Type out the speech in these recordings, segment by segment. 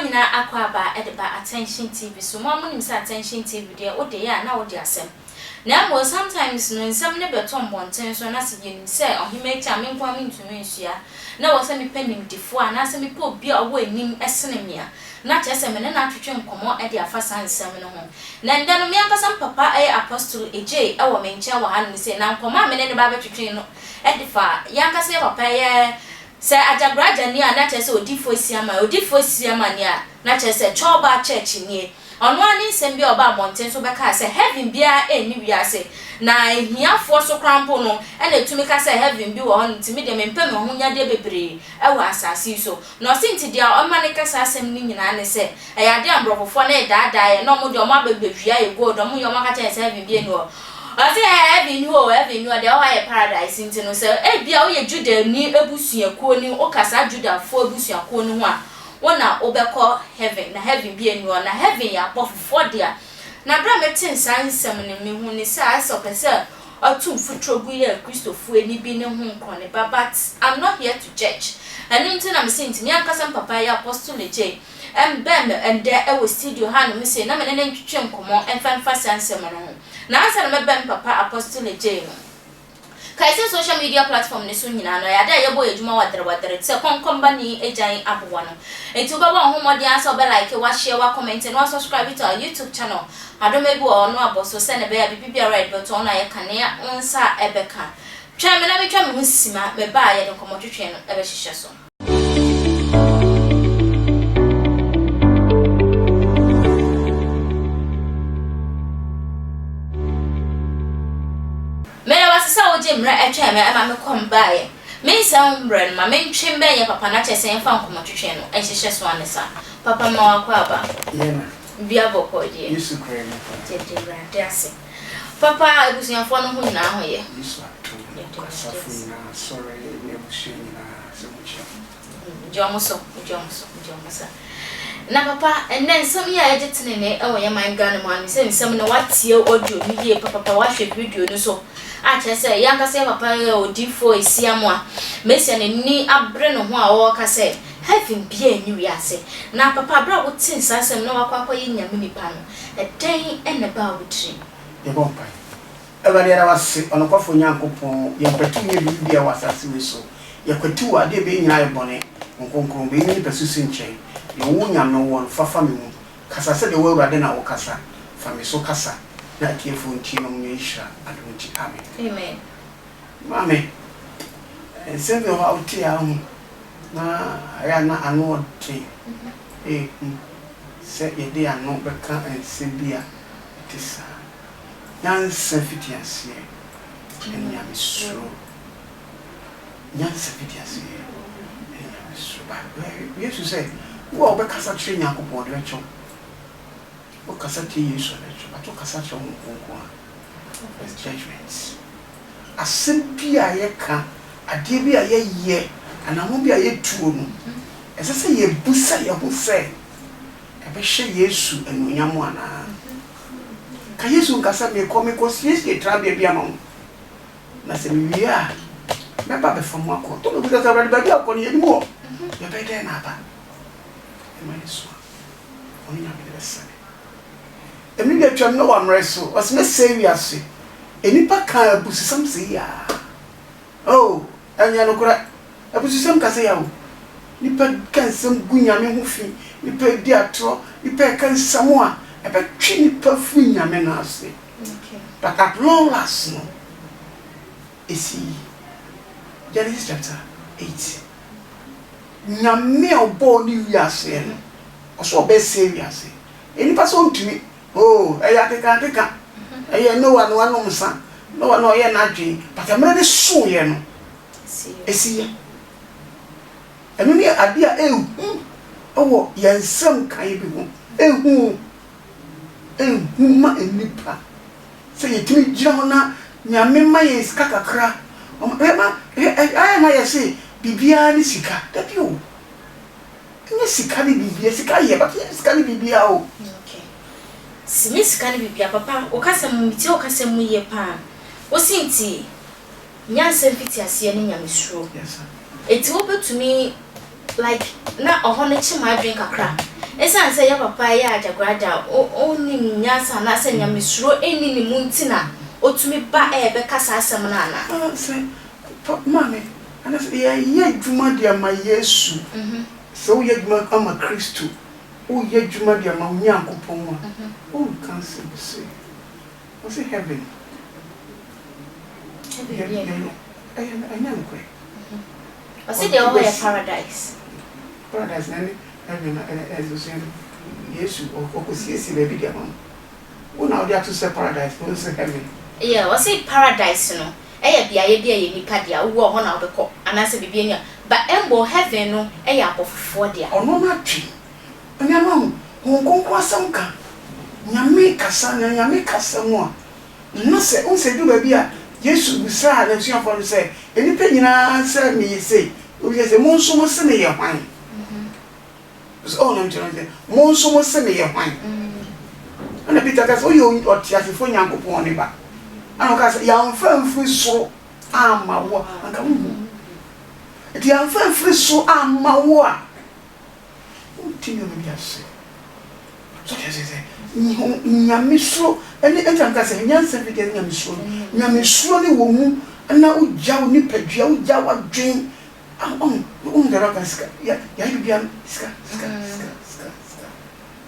nyina akwaba edeba Attention TV so mo amunim say Attention TV de o de ya na o de asem na mo sometimes no nsem ne beton bonten so na se yin say ohime cha me nko amintumi nsua na wo se me panim difo ana se me po bia wo anim esene me a na chese me na atwetwe nkomo e de afasa nsem no ho na nda no me akasa papa Apostle Agyei e wo me ncha wo ha no se na nkomo me ne ba betwetwe no e de fa ya akasa papa ye se Ajaguraja ni a na chese odifo siama ni a na chese choba church ni ono ani sembi oba monten so beka se heaven bia eni wiase na hiafo so krampo no e na tumi ka se heaven bi wo ho ntimi de mempem ho nya de bebre e wo asasi so no sinti dia o ma ne kasa asem ni nyina ne se e ya de ambrofofo na e daada ye no mo de o ma bebehwia ye go do mo yo ma ka chese heaven bi eni wo ase heaven ho de o ha ye paradise nti no se e bia wo ye Juda ni ebusuakuo ni o kasa Juda fo ebusuakuo ni ho a wona obekọ heaven na heaven bi enu na heaven ya pofofo dia na bra metin sansem ne me hu ni sa so pese otum futrogu ye Christopher eni bi ne hu nkon ne but I'm not here to judge and until I'm saying to me ankasa papa Apostle Agyei bem and there e was studio ha no me say na me ne ntwetwe nkomo emfa sansem no ho na ansa na me bem papa Apostle Agyei no kaise social media platform ne so nyina no ya da ye boy adwuma wadere se konkomba ni agyan abowa no enti ba ho modi ansa obe like wa share wa comment and wa subscribe to our YouTube channel adoma bi wo no aboso se ne be ya bibia right but on aye kanea onsa ebeka twa me na me twa me husima me ba ye de komotwetwe no ebe hihye so mra etwa me ama me kombae me san brand ma me ntwem be ye papa na chese en fa nkomotwetwe no ehihye so anesa papa ma wa kwa aba yena bia bokoje yesu kreme tete brand ase papa ebusuafo no hu nyina ho ye yesu atu kasafu na sorry ne ebusu nyina semuche jomoso na papa enen nsem ya ejetene ne ewo ye man gane mo ani se nsem ne watie audio ni ye papa wa hwe video no so a chese ya nkase papa odifo esiamo a mesia ne ni abre no ho a wo ka se heaven bia ni wiase na papa bra wo tin sasem na wakwa ye nyame nipa no eden ene ba wo tri ye bompa ewale era wase onokofo nyankopon ye kwatu ye bibia wasase we so ye kwatu ade be nyina ye bone nkonkron be ni pesusu nchen ye wo nyame won fafa me mu kasa se de wo urade na wo kasa fa me so kasa na tiefo nti no mu yisha adonti amen mame sebe wa uti ya hu na aya na anu oti se ye de anu beka ensebia tisa yan se fitiase en ya misro yan se fitiase en ya misro ba yesu say wo beka sa tire nyankopon de cho wo kasa ti yesu de cho ba to kasa cho nkonko a judgments asempia ye ka ade bi a ye anamo bi a ye tuo no esese ye busa ye ho se ebe hye yesu enunyamo ana ka yesu nkasa me ko yesu ye trabia bi ama na se mi wia me ba be famo akọ to me busa ba bi akọ ni ye ni mo ye be de na ba e ma yesu oni na be de sa emi de twam no wa mreso was me say wi ase enipa kan abusisam se ya oh anya no kura abusisam ka se ya o nipa kan sam gunyame ho fi nipa di atro nipa kan samoa e be twi nipa fu nyame na ase okay but at long last no esi Genesis chapter 8 nyame obo ni wi ase no oso be se wi ase enipa so ntumi oh eya keka eye no one no msa no one no ye na dwen but amre de so ye no esi ye enu ni ade a owo yansam kan bi ho ehu ma enipa se ye timi gira ho na nyame ma ye sika kakra aya na ye se bibia ni sika da bi o ni sika ni bibia sika ye but sika ni bibia o Simis kan bibia papa okasem miti okasem ye pa o sinti nyanse fiti ase ni nyamesuro yes sir eti wo betumi like na ohone chi ma drink akra esan say ya papa ya Ajaguraja oni nyasa na say nyamesuro eni ni muntina otumi ba be kasa asem na ana say mama ana say ya dwuma dia ma Yesu so ya dwuma ama Kristo o ya dwuma dia ma Nyankopon o kan say o say heaven I know quite. I said they all have paradise. Paradise, heaven, as you say, yes, or could see baby, dear one. Well, now they have to say paradise, but it's heaven. Yeah, I say paradise, no. Be a padia, who are one out the court, and I said, be but Embo heaven, no, a apple for dear. Or no, not tree. And your mom, who go some car. Yamika, son, and Yamika, some more. No, say, who said, do baby. Yes, we saw that you have say, any penny answer me, say, we has a monsoon was sending your wine. So, I'm telling you, monsoon was sending your wine. And a bit of all you or Tiasi for young upon it back. I don't cast a young firm free so, my war, and come. The young firm free so, my war. Tell you, yes. So, as I say, Nyamisro, any enterprise, Yansen again, Nyamisro, ni woman, and now Jow Nipper, Jawa dream. The rock and sky, Yabian, ska.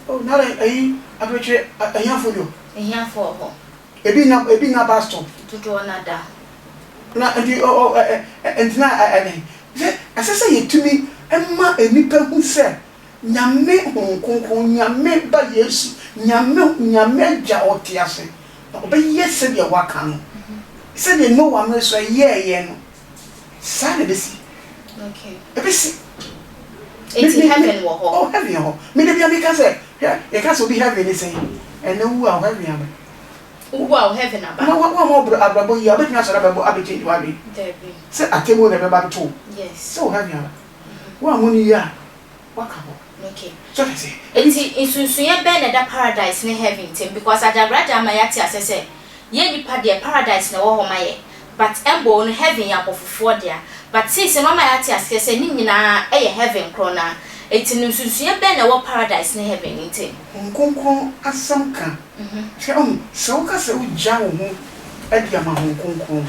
Oh, now I bet you a young for you. A young for her. A being a bastard to draw another. Not and now I say to me, and ma a nipper who said, Nyame Hong Kong, Nyame by yes, Nyame ja or Tiase. But yes, said your wakano. Said you know one was a year, Saturday. Okay. It's heaven. Oh, heaven. Maybe I make say, yeah, you can't be heaven, they say. And no, who are heaven. Who are heaven about? One more about you, but not about Agyei Jabs. Said I tell you about two. Yes. So heaven. One money, yeah. Wakabo. Okay. So I say, it's Suya Ben at paradise in heaven, because Ajaguraja Mayati say, ye ni padia paradise no my but Embo in heaven up of 4 there. But since no Mayati say, Nina a heaven crona, it's in Suya Ben or paradise in heaven in Tim. Hong as some can. So cast a jow at Yama Hong Kong.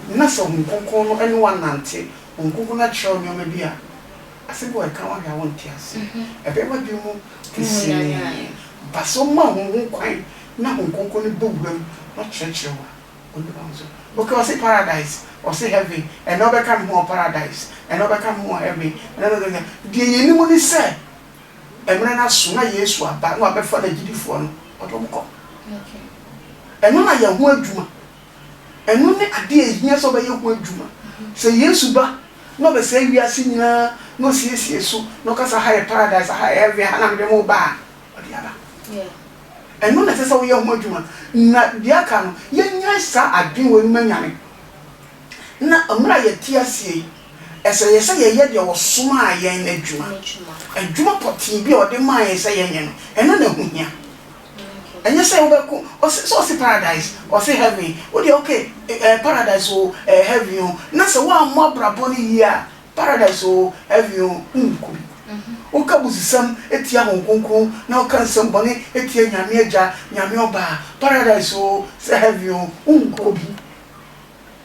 Nasa Hong Kong, anyone Nancy, Hong Kong not show me maybe. I said, boy, I can't want tears. A paper do to see. But some man won't quite now Hong Kong boom, not church. Okay, I say paradise, or say heaven, and now become more paradise, and now become more heavy. Another thing, the anyone said, and when I sooner yes, but what before the GD phone, or don't call. And when I am one Juma, and when I did yes over your one Juma, say yes, but no, but say we are seeing no CS, so no cause a higher paradise, a higher heavy, and I'm the more bar, or the other. Yeah. And no necessarily young Juma, not the account, young sir, I've been with many. Now, a Maya TSA, as I say, yet you was smart in a Juma, and Juma for TV or the Maya say, and none of me. And you say, or say paradise, or say heavy, or the okay, paradise or heavy, not so one more braboni here, paradise or heavy, o ka busisam etia Hong Kong na o kan somebody etia nyame oba paradise o se have you unko bi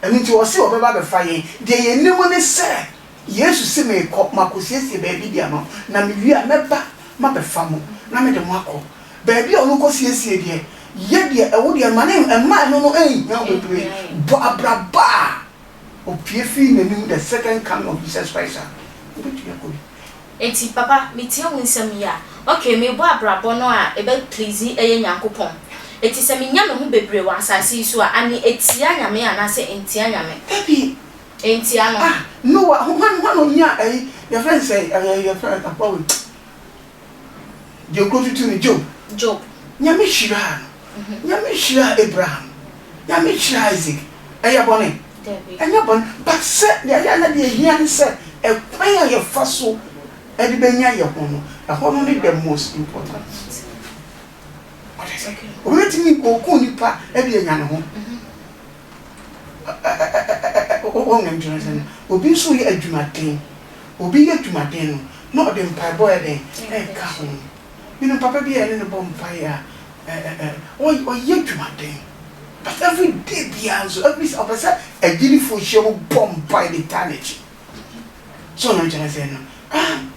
enu ti o se o beba be faye de ye nemu ne se Yesu se me ko makosiesie ba bi dia no na me wi a meba ma be famo na me de mo akọ ba bi o no ko siesie de ye de e wo de ma ne ma no nya bebre bo abraba o pie fi nenu the second coming of Jesus Christ o be tu yakọ. Eti papa meti ho nsam ya okay me bo abrabo no a e be please eye Nyankopon eti se me nya me ho bebre wa asase so a ani etia nyame anase entia nyame baby entia no no one nya your friend say your friend apawe je go to Job nyame shira Abraham nyame shira Isaac aya bone anya bone but say ya na de hia ni say e kwan ya faso and the Benya Yahono, a honor the most important. What is it? Let me go Kunipa, every Yanaho. Oh, Johnson, will be so a Jumatin, will be a Jumatin, no the mpaebɔ de ka ho me papa bi ene ne bɔ mpae o ye dwumaden but every day bia so every opposite agiri fo hye wo bɔ mpae de eternity so no jana say no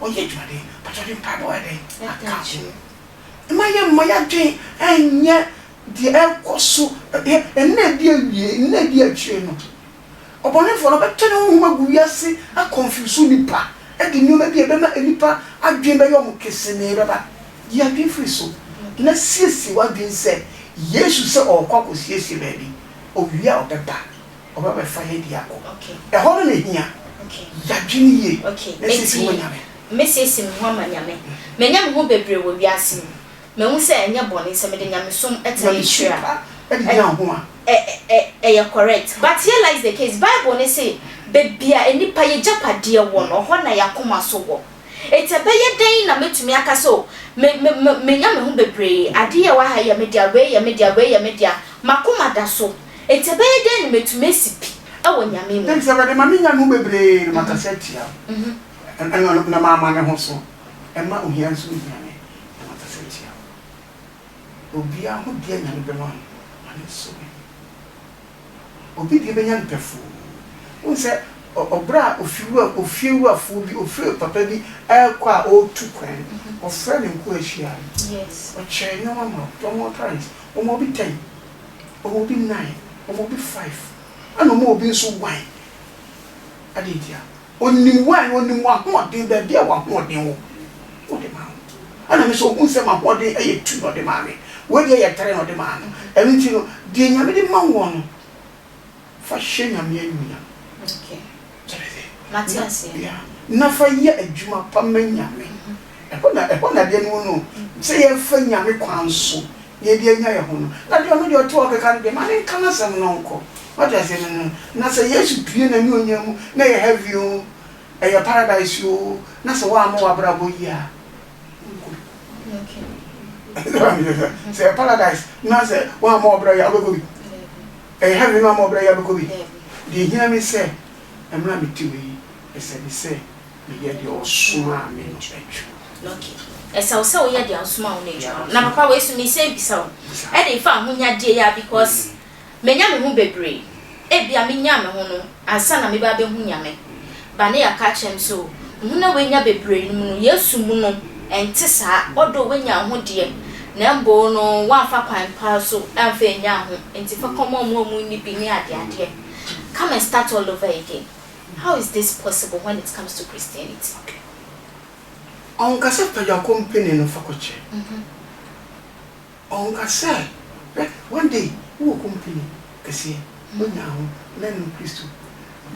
o ye dwumaden but the mpaebɔ de ka ho ma ya dwen enye the ekoso enne dia wie enne dia twe no obone fo no betene wo magu wiase a confuse nipa e di nyoma bi e be na nipa adwen be yo mo kese ne baba ya bi free so na siesi wa bi se yesu se o kwako siesi ba bi o wia o beba o baba fa he di akọ e ho na hia ya dwen ye na siesi wo nyame me siesi mo amanyame me nyame ho bebre wo wiase me hu se enye bone se me de nyame som etena yeshua you're correct. But here lies the case. Bible ne say bebia enipa ye japade wo no ho na yakoma so wo. Etebeye den na metumi aka so me nya me ho bebre ade ye wa ha ye media we makoma da so. Etebeye den na metumi sipi e wo nyame mu. Dem se bade ma me nya me ho bebre na matasetia. Na mama ne ho so. E ma ohia so nyame na matasetia. Obia ho dia nyame be no. Ani so. Obi de benya mpefo won se obra ofiwu afo bi ofre papa bi akwa o tu kwan ofre ne nko ahia yes o che no mama tomo price o mo bi 10 o mo bi 9 o mo bi 5 ana mo bi nso 1 ade dia onim 1 onim wa ho de ba bia wa ho de wo o de ma ana me so unse ma ho de aye tu no de ma me we de ye tere no de ma no emi ti no de nyame de ma wo no fashion nyame anyuya okay Matias ya na fa ye adwuma pa manyame e na de no se ye fa nyame kwanso ye de anya ye ho no na de no de o to okeka de ma ne kana sam no nko what I say no na se yesu pie na mi onyam na ye heavy o e ye paradise o na se wa mo wa brabo yi a okay se paradise na se wa mo bra ya go bi e heavy no mo bra ya go bi de hia me se emra me tiwi ese bi se me ye de osuma me no etwa okay esa o se o ye de osuma o na etwa na papa we su me se bi sa o e de fa ho nya de ya because me nya me ho bebre e bia me nya me ho no ansa na me ba be hu nya me ba ne ya ka chem so hu na we nya bebre no yesu mu no ente sa odo we nya ho de na mbo no wa fa kwan pa so amfa nya ho enti fa komo mu ni bi ni ade come and start all over again. How is this possible when it comes to Christianity? On kase pa ya company no fakoche on kase one day wo company kase mo nya ho na no Kristo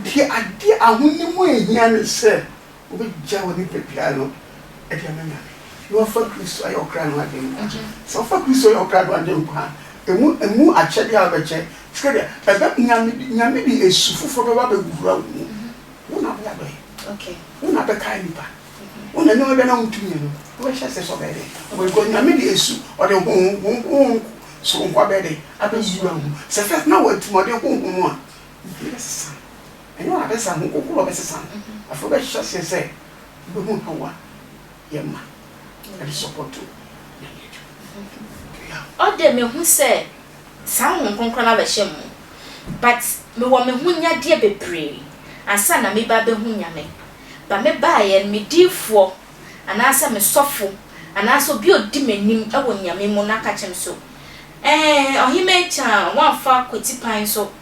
di ade ahuni mo ehia ne se obi ja woni pepia no e dia manya you for Kristo ayo kra no ade mo so for Kristo ayo kra no ade mo emu achede abeche skede ebe nyame bi esufufo be ba begura wo na bia be okay wo na be kai nipa wo na nyo be na untumye no wo hye se so be de wo go nyame bi esu o de ho so nkwa be de abegura wo se fe na wo tumode ho a yes enyo abesa ho kokoro be sesa afo be hye se be hu hawa yema e support o de me hu se sa ho konkro na be hye mu but me wo me hu nya de bebre asa na me ba be hu nya me ba me ba ye me difo anasa me sofo anasa bi odi manim e wo nya me mu na ka chem so ohime cha wanfa kwoti pan so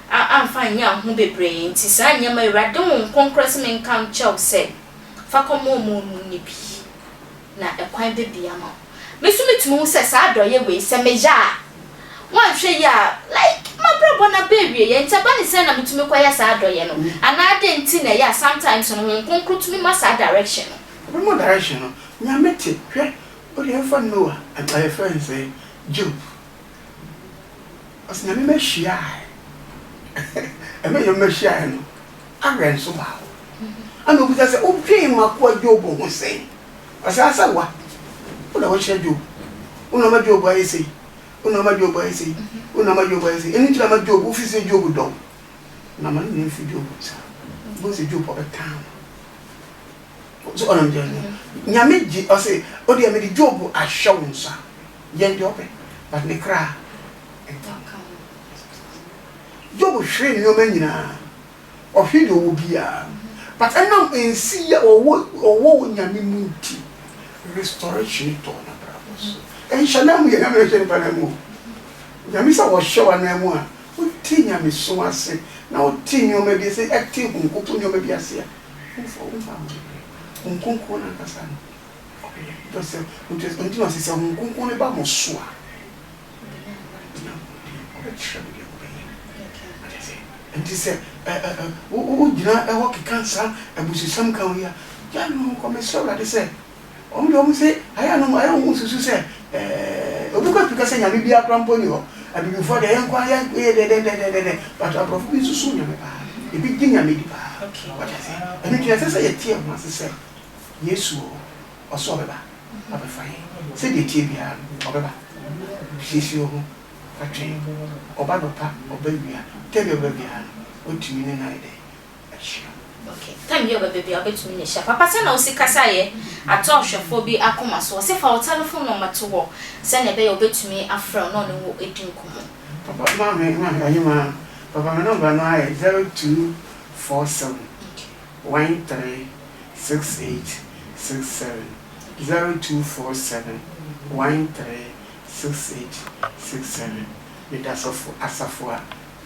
amfa nya ho bebre nti sa nya ma urade ho konkro se me nkan chew se fa komo mu ni bi na ekwan be bia ma me so metumu se sa adoye we se me ja wan hwe ya like my brother na baby ye ntaba ni se na metumi kwaya sa adoye no ana de nti na ya sometimes no konkro tumi ma sa direction no mo direction no nya meti hwe o de fa Noah and my friends say Job asina me mehia e me yo mehia no agren so ba ana obi say o dwen makwa Job ho sei asa wa o da wo hye Job o ma Job ayi sei una ma Job ayi sei una ma Job ayi sei eni tira ma Job office Job do na ma ni fi Job sa bo se Job o betam so on dem nyame gi o say o de me di Job ahwe wonsa ye ndi ope but ne kra Job hwe ni o manyina o hwe de o bia but enam ensi ya owo nyame munti restoration to na bravos en shanam ye nyame hwe pa na mu nyame sa wo hwe wa na mu a o ti nyame so ase na o ti nyoma bi se active nkupu nyoma bi ase a nkunku na kasa no to se unti no se nkunku ne ba mo so a nti se o gina e ho kekansa abusisam kan ya ya no ko me so la de se o mo se aya no ayo mo susu se obi ko pika se nyame bi akrampo ni ho abi before the yankwa ya de but aprofu bi susu nyame ba e bi ginya me di ba what I say and it is say tie ma se Yesu o so beba aba fine se de tie bia o beba sisi o atwe oba do pa oba wia tebe oba bia o tumi ne na ide achia okay time yo bebe bia obetumi ne sha papa se na o sikasa ye atọhwefo bi akoma so se fa o telephone number to wo se na be obetumi afra no no wo edin komo papa ma ayima papa my number no ay 0247 136867 0247 136867 with asafo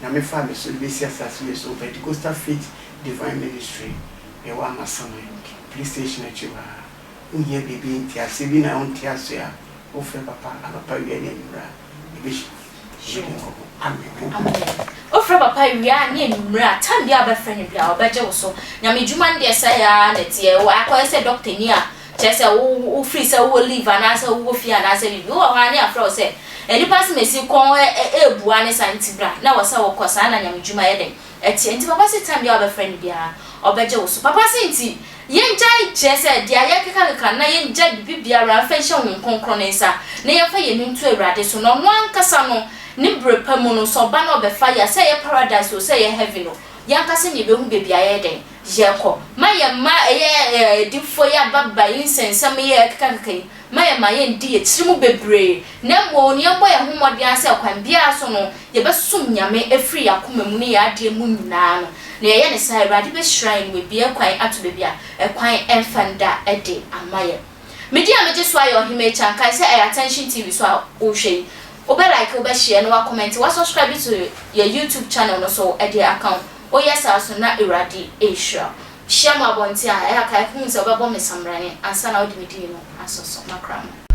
na me fa me so be si asase so Pentecostal Faith Divine Ministry e wa masama police station achiwa unye bibi ntiase bi na ntiase a o fe papa papa wi ani mra e bi amen o fe papa wi ani mra time bi abafrani bia obeje wo so nyame djuma ndi esa ya na tie wo akoye se doctor ni a chese wo free se wo leave ana se wo fi ana se bi wo ani afro se eni pass mesi kon ebua ne santibra na wo sa wo kosa na nyame djuma ye den eti enti papa se time bi abafrani bia obeje wo so papa se enti yenjai chese dia yakeka na yenjai bibia ra fa hye won konkron nsa na ye fa ye ntu awurade so no no ankasa no ni brepa mu no so ba na obefa ya se ye paradise o se ye heaven no yankasa ni behu bebia ye den yeko maye ma ye difo ya baba yinsensam ye yakeka maye ma ye ndi ye chirimu bebre na mo ni embo ye homode ase kwan bia so no ye besum nyame efri yakoma mu ni ya ade mu nyina no na ye ne sai awurade be shrine we bia kwan ato bebia kwan enfanda ede amaye media meje so ayo hime chankai se attention tv so o hwe obe like obe share no wa comment wa subscribe to your YouTube channel no so ede account o yes aso na awurade ehwa share ma bonti a ya kai kun se obe bo me samrane ansa na odi medin no asoso makram